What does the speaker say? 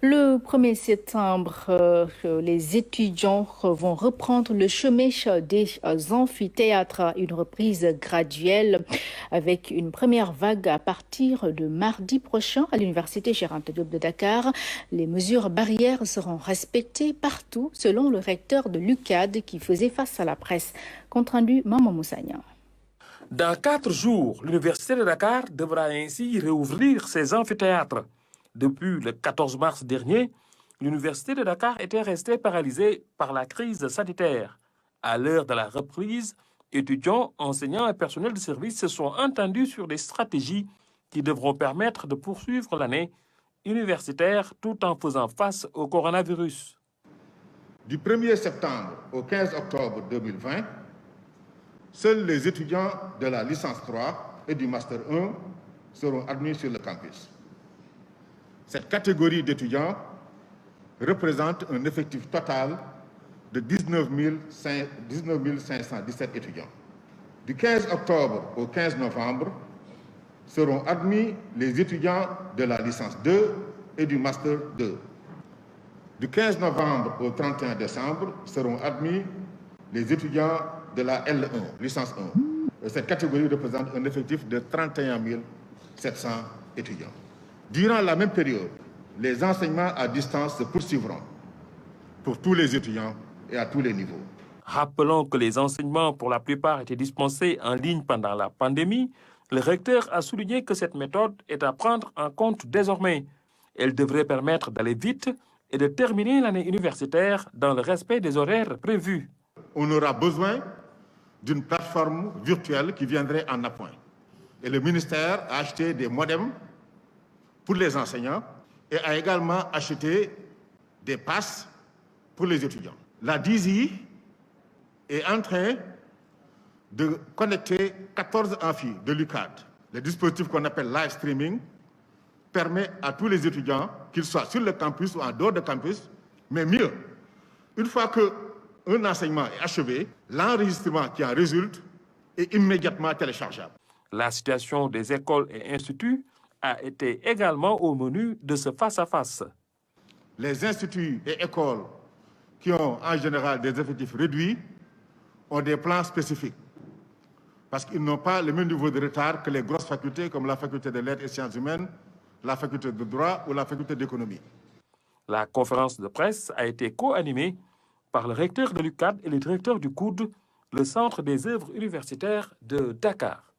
Le 1er septembre, les étudiants vont reprendre le chemin des amphithéâtres, une reprise graduelle avec une première vague à partir de mardi prochain à l'Université Cheikh Anta Diop de Dakar. Les mesures barrières seront respectées partout selon le recteur de l'UCAD qui faisait face à la presse. Compte rendu Maman Moussagnan. Dans 4 jours, l'Université de Dakar devra ainsi réouvrir ses amphithéâtres. Depuis le 14 mars dernier, l'Université de Dakar était restée paralysée par la crise sanitaire. À l'heure de la reprise, étudiants, enseignants et personnels de service se sont entendus sur des stratégies qui devront permettre de poursuivre l'année universitaire tout en faisant face au coronavirus. Du 1er septembre au 15 octobre 2020, seuls les étudiants de la licence 3 et du master 1 seront admis sur le campus. Cette catégorie d'étudiants représente un effectif total de 19 517 étudiants. Du 15 octobre au 15 novembre seront admis les étudiants de la licence 2 et du master 2. Du 15 novembre au 31 décembre seront admis les étudiants de la L1, licence 1. Cette catégorie représente un effectif de 31 700 étudiants. Durant la même période, les enseignements à distance se poursuivront pour tous les étudiants et à tous les niveaux. Rappelons que les enseignements pour la plupart étaient dispensés en ligne pendant la pandémie. Le recteur a souligné que cette méthode est à prendre en compte désormais. Elle devrait permettre d'aller vite et de terminer l'année universitaire dans le respect des horaires prévus. On aura besoin d'une plateforme virtuelle qui viendrait en appoint. Et le ministère a acheté des modems pour les enseignants et a également acheté des passes pour les étudiants. La DISI est en train de connecter 14 amphis de l'UCAD. Le dispositif qu'on appelle live streaming permet à tous les étudiants, qu'ils soient sur le campus ou en dehors de campus, mais mieux, une fois qu'un enseignement est achevé, l'enregistrement qui en résulte est immédiatement téléchargeable. La situation des écoles et instituts a été également au menu de ce face-à-face. Les instituts et écoles qui ont en général des effectifs réduits ont des plans spécifiques parce qu'ils n'ont pas le même niveau de retard que les grosses facultés comme la faculté des lettres et sciences humaines, la faculté de droit ou la faculté d'économie. La conférence de presse a été co-animée par le recteur de l'UCAD et le directeur du COUD, le Centre des œuvres universitaires de Dakar.